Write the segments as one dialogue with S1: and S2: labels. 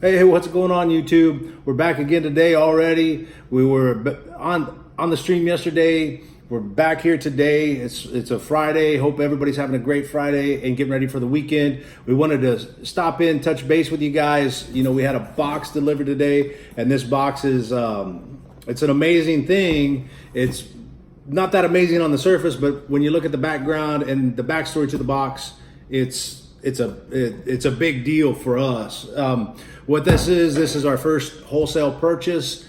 S1: Hey, what's going on, YouTube? We're back again today already. We were on the stream yesterday. We're back here today. It's a Friday. Hope everybody's having a great Friday and getting ready for the weekend. We wanted to stop in, touch base with you guys. You know, we had a box delivered today, and this box is it's an amazing thing. It's not that amazing on the surface, but when you look at the background and the backstory to the box, it's a big deal for us. What this is our first wholesale purchase.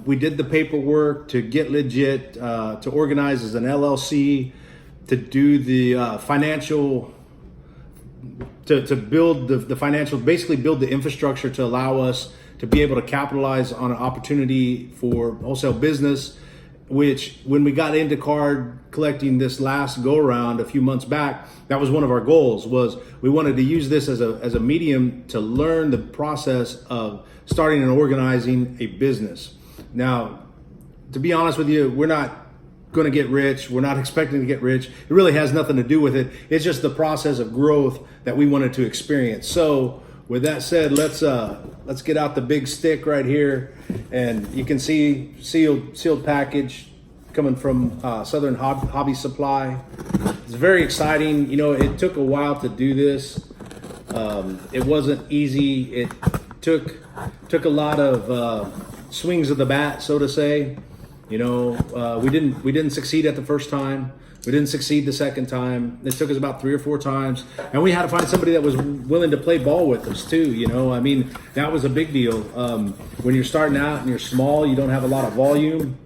S1: We did the paperwork to get legit, to organize as an LLC, to do the financial, to build the financial, basically build the infrastructure to allow us to be able to capitalize on an opportunity for wholesale business, which when we got into card collecting this last go around a few months back, that was one of our goals. Was we wanted to use this as a medium to learn the process of starting and organizing a business. Now, to be honest with you, we're not going to get rich. We're not expecting to get rich. It really has nothing to do with it. It's just the process of growth that we wanted to experience. So with that said, let's get out the big stick right here, and you can see sealed package coming from Southern Hobby Supply. It's very exciting. You know, it took a while to do this. It wasn't easy. It took a lot of swings of the bat, so to say. You know, we didn't succeed at the first time. We didn't succeed the second time. It took us about 3 or 4 times, and we had to find somebody that was willing to play ball with us too. You know, I mean, that was a big deal. When you're starting out and you're small, you don't have a lot of volume.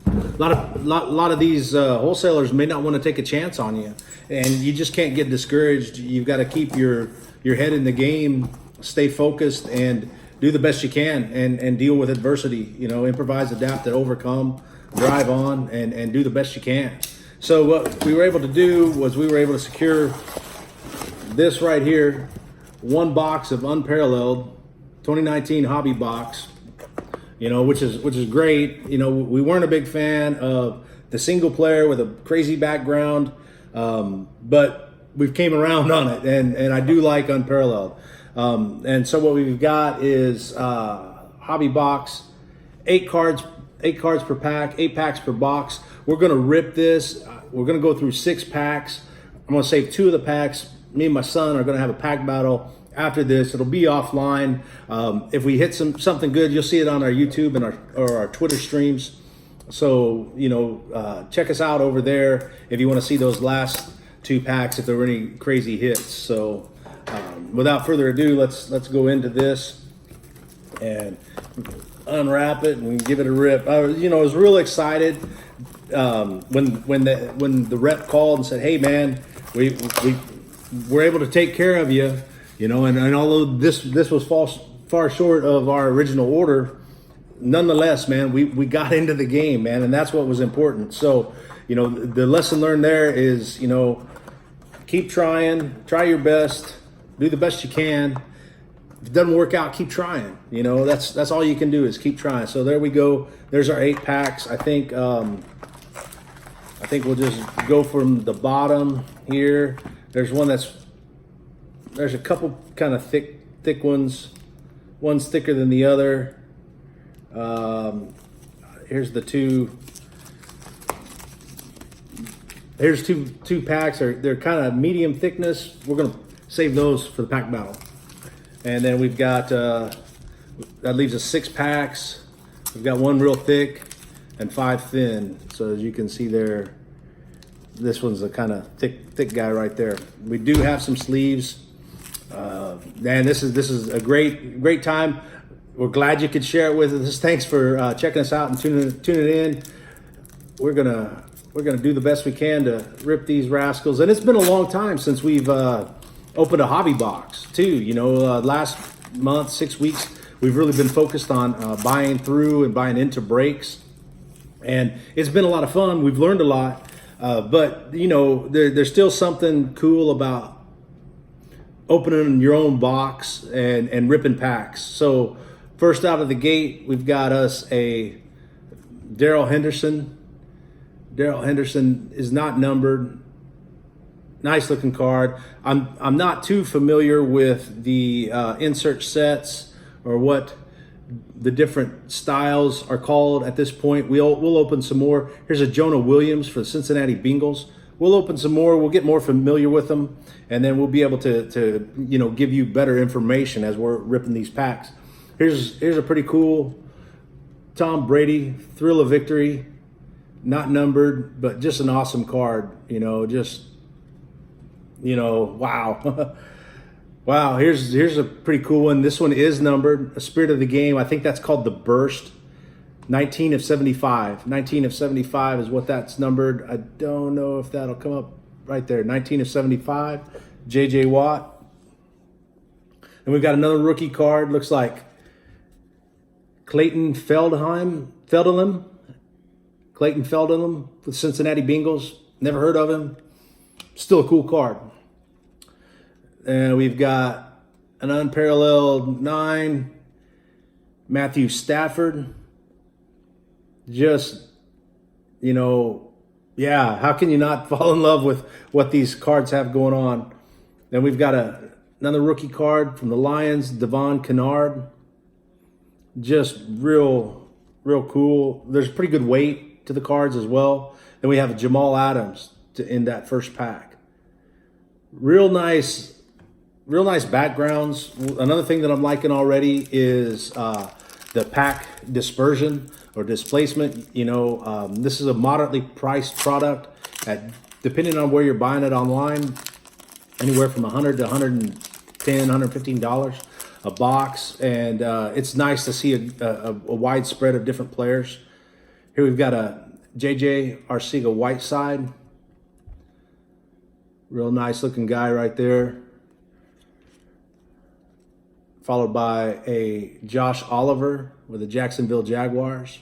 S1: A lot of these wholesalers may not want to take a chance on you, and you just can't get discouraged. You've got to keep your head in the game, stay focused, and do the best you can, and deal with adversity. You know, improvise, adapt, and overcome. Drive on, and do the best you can. So what we were able to do was we were able to secure this right here, one box of Unparalleled 2019 hobby box, you know, which is great. You know, we weren't a big fan of the single player with a crazy background, but we've came around on it, and I do like Unparalleled. And so what we've got is hobby box, 8 cards per pack, 8 packs per box. We're gonna rip this. We're gonna go through 6 packs. I'm gonna save 2 of the packs. Me and my son are gonna have a pack battle after this. It'll be offline. If we hit something good, you'll see it on our YouTube and our Twitter streams. So, you know, check us out over there if you wanna see those last 2 packs, if there were any crazy hits. So without further ado, let's go into this and unwrap it and give it a rip. You know, I was real excited when the rep called and said, "Hey man, we were able to take care of you," you know, and although this was far short of our original order, nonetheless, man, we got into the game, man, and that's what was important. So, you know, the lesson learned there is, you know, keep trying, try your best, do the best you can. If it doesn't work out, keep trying. You know, that's all you can do is keep trying. So there we go. There's our 8 packs. I think we'll just go from the bottom here. There's a couple kind of thick ones. One's thicker than the other. Here's the two. Here's two packs. They're kind of medium thickness. We're gonna save those for the pack battle. And then we've got, that leaves us 6 packs. We've got 1 real thick and 5 thin. So as you can see there, this one's a kind of thick guy right there. We do have some sleeves. Man, this is a great time. We're glad you could share it with us. Thanks for checking us out and tuning in. We're gonna do the best we can to rip these rascals. And it's been a long time since we've opened a hobby box too. You know, last month, 6 weeks, we've really been focused on buying through and buying into breaks, and it's been a lot of fun. We've learned a lot, but you know, there's still something cool about opening your own box and ripping packs. So first out of the gate, we've got us a Darrell Henderson. Darrell Henderson is not numbered. Nice looking card. I'm not too familiar with the insert sets or what the different styles are called at this point. We'll open some more. Here's a Jonah Williams for the Cincinnati Bengals. We'll open some more. We'll get more familiar with them, and then we'll be able to give you better information as we're ripping these packs. Here's a pretty cool Tom Brady Thrill of Victory, not numbered, but just an awesome card. Wow. Wow, here's a pretty cool one. This one is numbered, a Spirit of the Game. I think that's called the Burst. 19 of 75. 19 of 75 is what that's numbered. I don't know if that'll come up right there. 19 of 75, J.J. Watt. And we've got another rookie card. Looks like Clayton Feldheim with the Cincinnati Bengals. Never heard of him. Still a cool card. And we've got an Unparalleled 9, Matthew Stafford. Just, how can you not fall in love with what these cards have going on? Then we've got another rookie card from the Lions, Devon Kennard. Just real cool. There's pretty good weight to the cards as well. Then we have Jamal Adams to end that first pack. Real nice backgrounds. Another thing that I'm liking already is the pack dispersion or displacement. This is a moderately priced product depending on where you're buying it online, anywhere from $100 to $110, $115 a box. And it's nice to see a wide spread of different players. Here we've got a JJ Arcega-Whiteside. Real nice looking guy right there. Followed by a Josh Oliver with the Jacksonville Jaguars.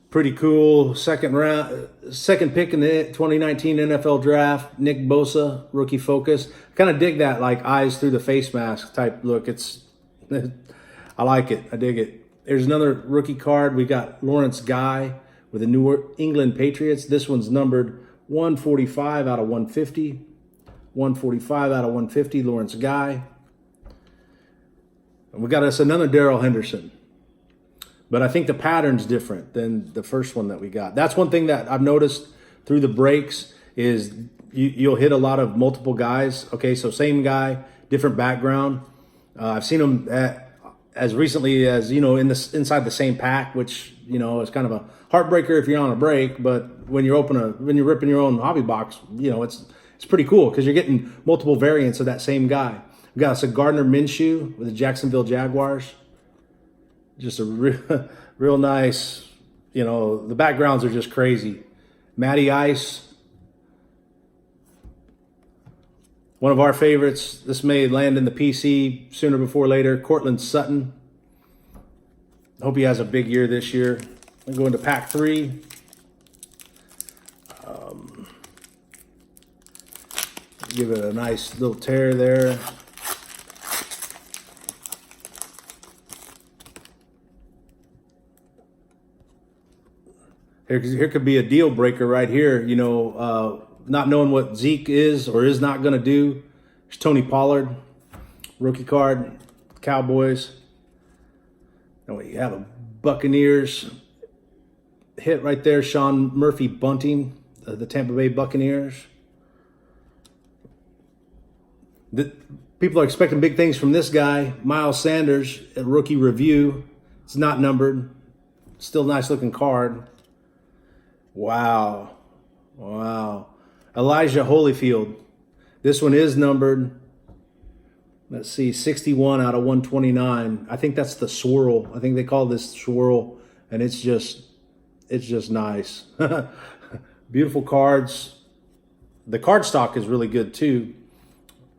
S1: Pretty cool second pick in the 2019 NFL Draft. Nick Bosa, rookie focus. Kind of dig that like eyes through the face mask type look. I like it. I dig it. There's another rookie card. We got Lawrence Guy with the New England Patriots. This one's numbered 145 out of 150. 145 out of 150, Lawrence Guy. And we got us another Darrell Henderson. But I think the pattern's different than the first one that we got. That's one thing that I've noticed through the breaks is you'll hit a lot of multiple guys. Okay, so same guy, different background. I've seen them as recently as, inside the same pack, which, is kind of a heartbreaker if you're on a break. But when you're ripping your own hobby box, it's pretty cool because you're getting multiple variants of that same guy. We got a Gardner Minshew with the Jacksonville Jaguars. Just a real nice, the backgrounds are just crazy. Matty Ice. One of our favorites. This may land in the PC sooner before later. Cortland Sutton. I hope he has a big year this year. I'm going to pack 3. Give it a nice little tear there. Here could be a deal breaker right here. Not knowing what Zeke is or is not going to do. There's Tony Pollard, rookie card, Cowboys. And we have a Buccaneers hit right there. Sean Murphy Bunting, the Tampa Bay Buccaneers. People are expecting big things from this guy. Miles Sanders, a rookie review. It's not numbered. Still a nice looking card. Wow. Elijah Holyfield. This one is numbered. Let's see, 61 out of 129. I think that's the swirl. I think they call this swirl, and it's just nice. Beautiful cards. The card stock is really good too.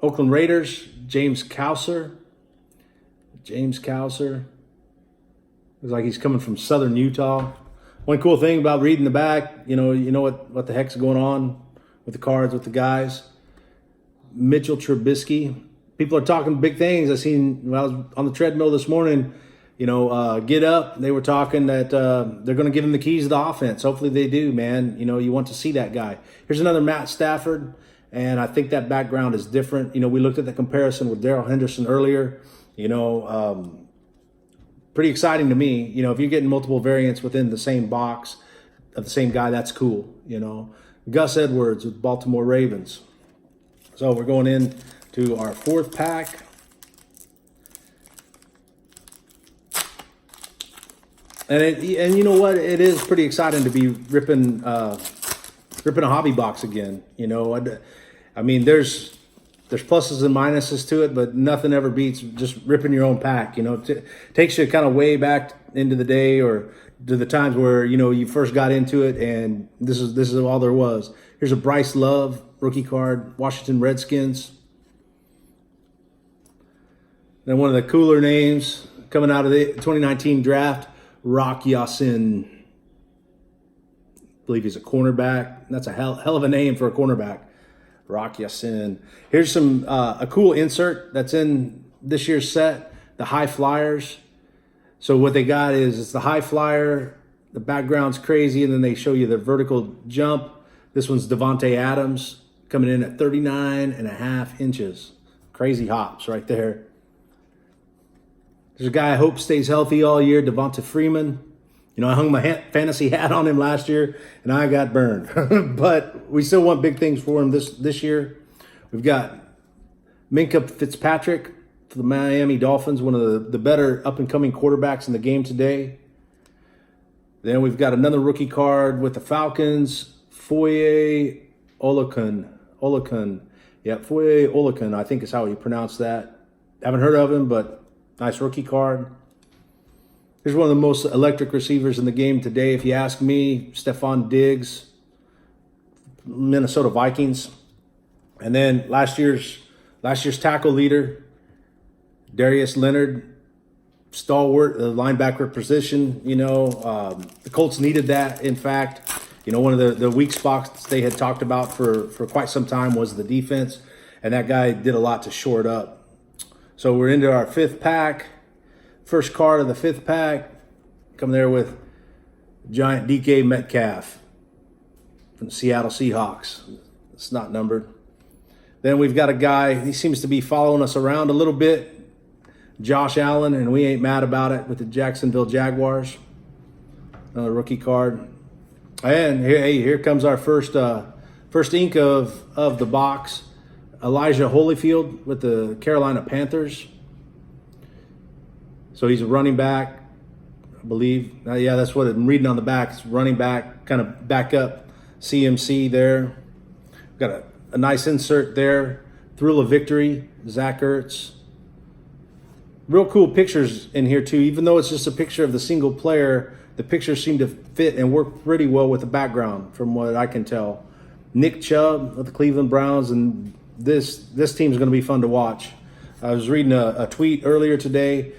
S1: Oakland Raiders, James Cowser. Looks like he's coming from southern Utah. One cool thing about reading the back, you know what the heck's going on with the cards, with the guys. Mitchell Trubisky. People are talking big things. I seen when I was on the treadmill this morning, Get Up. They were talking that they're going to give him the keys to the offense. Hopefully they do, man. You want to see that guy. Here's another Matt Stafford. And I think that background is different. We looked at the comparison with Darrell Henderson earlier. Pretty exciting to me. If you're getting multiple variants within the same box of the same guy, that's cool. Gus Edwards with Baltimore Ravens. So we're going into our fourth pack. And you know what? It is pretty exciting to be ripping a hobby box again. I mean, there's pluses and minuses to it, but nothing ever beats just ripping your own pack. It takes you kind of way back into the day or to the times where you first got into it, and this is all there was. Here's a Bryce Love rookie card, Washington Redskins. Then one of the cooler names coming out of the 2019 draft, Rock Ya-Sin. I believe he's a cornerback. That's a hell of a name for a cornerback. Rock Ya-Sin. Here's a cool insert that's in this year's set, the High Flyers. So what they got is it's the High Flyer, the background's crazy, and then they show you the vertical jump. This one's Devontae Adams coming in at 39.5 inches. Crazy hops right there. There's a guy I hope stays healthy all year, Devonta Freeman. I hung my fantasy hat on him last year, and I got burned. But we still want big things for him this year. We've got Minkah Fitzpatrick for the Miami Dolphins, one of the better up-and-coming quarterbacks in the game today. Then we've got another rookie card with the Falcons, Foye Oluokun. Yeah, Foye Oluokun, I think is how you pronounce that. Haven't heard of him, but nice rookie card. Here's one of the most electric receivers in the game today, if you ask me, Stephon Diggs, Minnesota Vikings. And then last year's tackle leader, Darius Leonard, stalwart, the linebacker position. The Colts needed that. In fact, one of the weak spots they had talked about for quite some time was the defense, and that guy did a lot to shore it up. So we're into our fifth pack. First card of the fifth pack, come there with giant DK Metcalf from the Seattle Seahawks. It's not numbered. Then we've got a guy, he seems to be following us around a little bit, Josh Allen, and we ain't mad about it, with the Jacksonville Jaguars. Another rookie card. And here comes our first ink of the box, Elijah Holyfield with the Carolina Panthers. So he's a running back, I believe. Yeah, that's what I'm reading on the back. It's running back, kind of backup CMC there. Got a nice insert there. Thrill of Victory, Zach Ertz. Real cool pictures in here too. Even though it's just a picture of the single player, the pictures seem to fit and work pretty well with the background from what I can tell. Nick Chubb of the Cleveland Browns, and this team is going to be fun to watch. I was reading a tweet earlier today.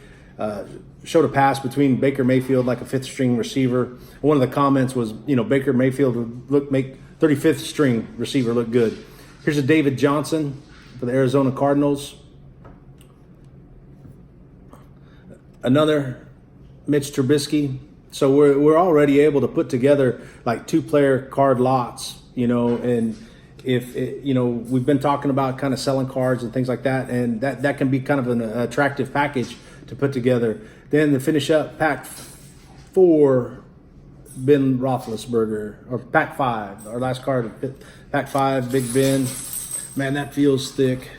S1: Showed a pass between Baker Mayfield, like a fifth string receiver. One of the comments was, Baker Mayfield would make 35th string receiver look good. Here's a David Johnson for the Arizona Cardinals. Another Mitch Trubisky. So we're already able to put together like 2-player card lots, and if we've been talking about kind of selling cards and things like that, and that can be kind of an attractive package to put together. Then to finish up, pack 4, Ben Roethlisberger, or pack 5, our last card, pack 5, Big Ben. Man, that feels thick.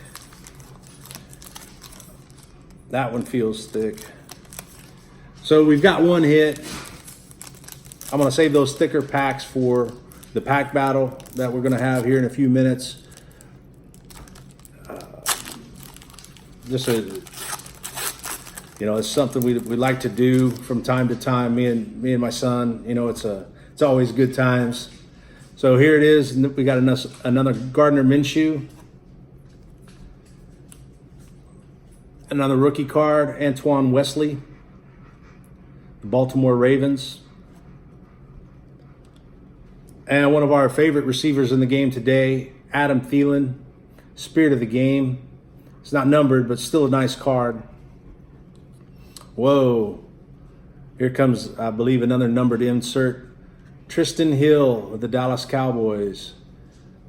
S1: That one feels thick. So we've got one hit. I'm going to save those thicker packs for the pack battle that we're going to have here in a few minutes. It's something we like to do from time to time. Me and my son. It's always good times. So here it is. We got another Gardner Minshew, another rookie card, Antoine Wesley, the Baltimore Ravens, and one of our favorite receivers in the game today, Adam Thielen, Spirit of the Game. It's not numbered, but still a nice card. Whoa. Here comes, I believe, another numbered insert. Tristan Hill of the Dallas Cowboys.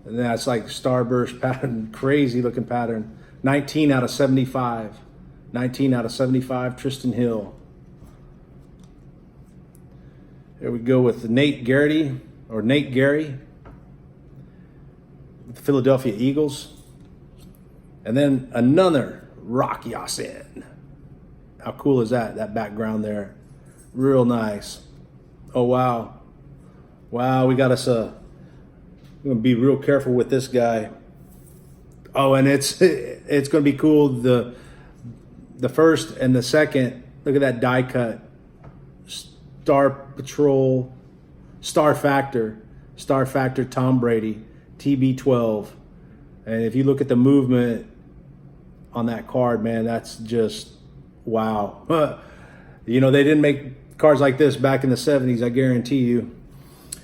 S1: And that's like starburst pattern, crazy looking pattern. 19 out of 75. 19 out of 75, Tristan Hill. Here we go with Nate Gary, with the Philadelphia Eagles. And then another Rock Ya-Sin. How cool is that? That background there. Real nice. Oh, wow. Wow, we got us I'm going to be real careful with this guy. Oh, and it's going to be cool. The first and the second, look at that die cut. Star Patrol, Star Factor Tom Brady, TB12. And if you look at the movement on that card, man, that's just wow. You know, they didn't make cards like this back in the 70s, I guarantee you.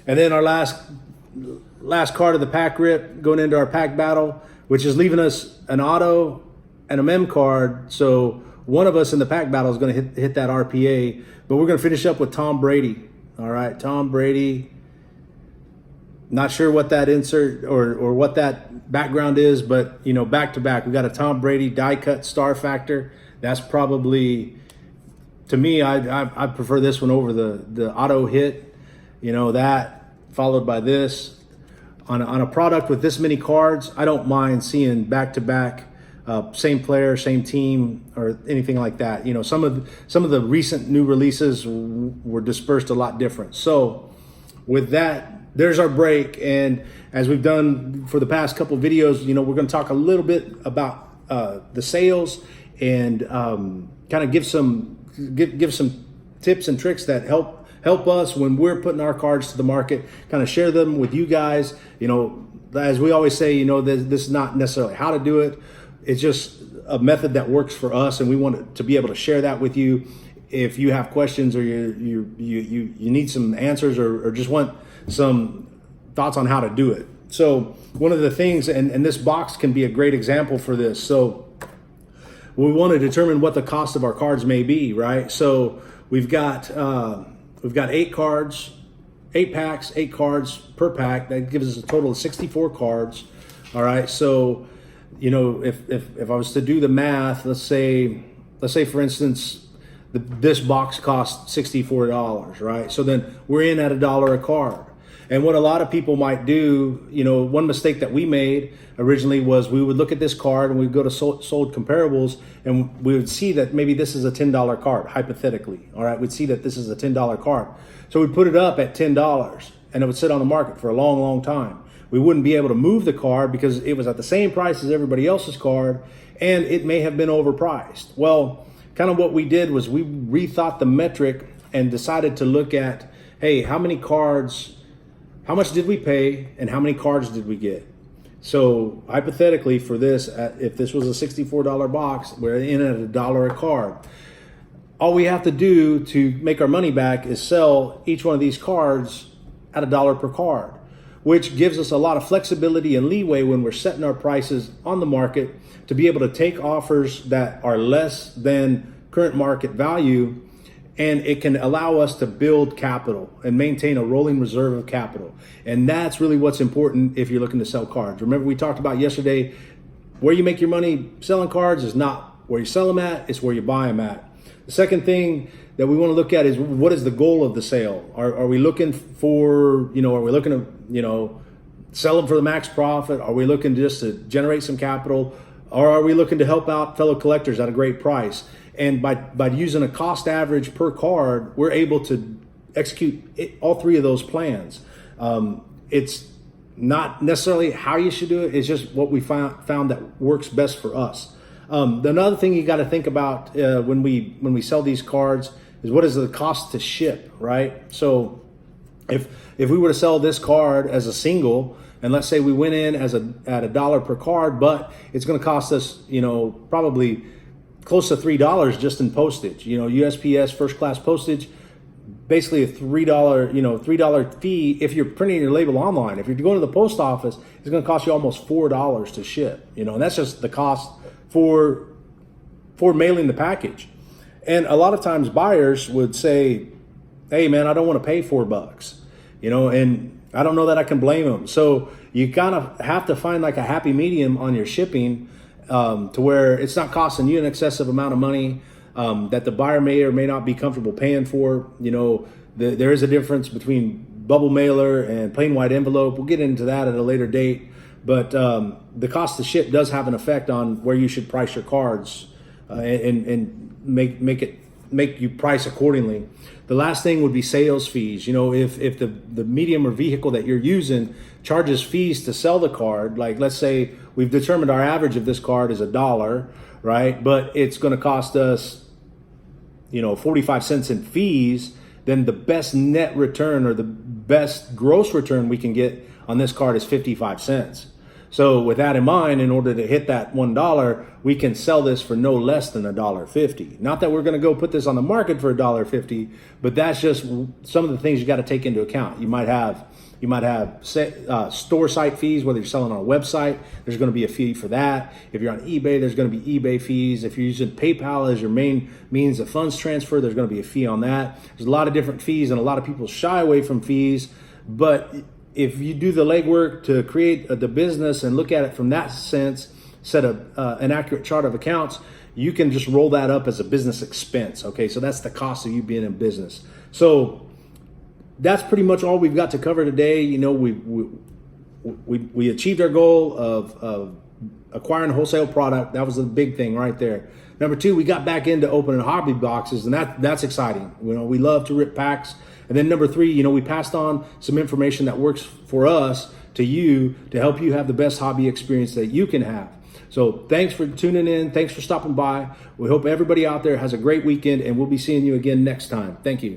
S1: And then our last card of the pack rip, going into our pack battle, which is leaving us an auto and a mem card. So one of us in the pack battle is going to hit that RPA, but we're going to finish up with Tom Brady. All right, Tom Brady. Not sure what that insert or what that background is, but you know, back to back, we got a Tom Brady die cut Star Factor. That's probably, to me, I prefer this one over the auto hit. You know, that followed by this. On a product with this many cards, I don't mind seeing back to back, same player, same team, or anything like that. You know, some of the recent new releases were dispersed a lot different. So with that, there's our break. And as we've done for the past couple of videos, you know, we're going to talk a little bit about the sales and kind of give some tips and tricks that help us when we're putting our cards to the market, kind of share them with you guys. You know, as we always say, you know, this is not necessarily how to do it. It's just a method that works for us, and we want to be able to share that with you. If you have questions or you need some answers or just want some thoughts on how to do it. So one of the things, and this box can be a great example for this. So we want to determine what the cost of our cards may be, right? So we've got 8 cards, 8 packs, 8 cards per pack. That gives us a total of 64 cards. All right. So, you know, if I was to do the math, let's say for instance, this box costs $64, right? So then we're in at $1 a card. And what a lot of people might do, you know, one mistake that we made originally was we would look at this card and we'd go to sold comparables and we would see that maybe this is a $10 card, hypothetically. All right, we'd see that this is a $10 card. So we'd put it up at $10 and it would sit on the market for a long, long time. We wouldn't be able to move the card because it was at the same price as everybody else's card and it may have been overpriced. Well, kind of what we did was we rethought the metric and decided to look at, hey, how much did we pay and how many cards did we get? So hypothetically for this, if this was a $64 box, we're in at $1 a card. All we have to do to make our money back is sell each one of these cards at $1 per card, which gives us a lot of flexibility and leeway when we're setting our prices on the market to be able to take offers that are less than current market value. And it can allow us to build capital and maintain a rolling reserve of capital. And that's really what's important if you're looking to sell cards. Remember, we talked about yesterday, where you make your money selling cards is not where you sell them at, it's where you buy them at. The second thing that we want to look at is, what is the goal of the sale? Are we looking for, you know, are we looking to, you know, sell them for the max profit? Are we looking just to generate some capital? Or are we looking to help out fellow collectors at a great price? And by using a cost average per card, we're able to execute all 3 of those plans. It's not necessarily how you should do it. It's just what we found that works best for us. Another thing you got to think about when we sell these cards is, what is the cost to ship, right? So if we were to sell this card as a single, and let's say we went in at $1 per card, but it's going to cost us, you know, probably close to $3 just in postage. You know, USPS first class postage, basically a $3 fee. If you're printing your label online, if you're going to the post office, it's going to cost you almost $4 to ship. You know, and that's just the cost for mailing the package. And a lot of times buyers would say, hey man, I don't want to pay $4, you know, and I don't know that I can blame them. So you kind of have to find like a happy medium on your shipping, to where it's not costing you an excessive amount of money that the buyer may or may not be comfortable paying for. You know, there is a difference between bubble mailer and plain white envelope. We'll get into that at a later date. But the cost to ship does have an effect on where you should price your cards, and make you price accordingly. The last thing would be sales fees. You know, if the medium or vehicle that you're using charges fees to sell the card, like let's say we've determined our average of this card is $1, right? But it's going to cost us, 45 cents in fees. Then the best net return or the best gross return we can get on this card is 55 cents. So with that in mind, in order to hit that $1, we can sell this for no less than $1.50. Not that we're going to go put this on the market for $1.50, but that's just some of the things you got to take into account. You might have store site fees, whether you're selling on a website, there's going to be a fee for that. If you're on eBay, there's going to be eBay fees. If you're using PayPal as your main means of funds transfer, there's going to be a fee on that. There's a lot of different fees, and a lot of people shy away from fees, but if you do the legwork to create the business and look at it from that sense, set an accurate chart of accounts, you can just roll that up as a business expense. Okay, so that's the cost of you being in business. So that's pretty much all we've got to cover today. We achieved our goal of acquiring a wholesale product. That was the big thing right there. Number 2, we got back into opening hobby boxes, and that's exciting. We love to rip packs. And then number 3, we passed on some information that works for us to you to help you have the best hobby experience that you can have. So thanks for tuning in. Thanks for stopping by. We hope everybody out there has a great weekend, and we'll be seeing you again next time. Thank you.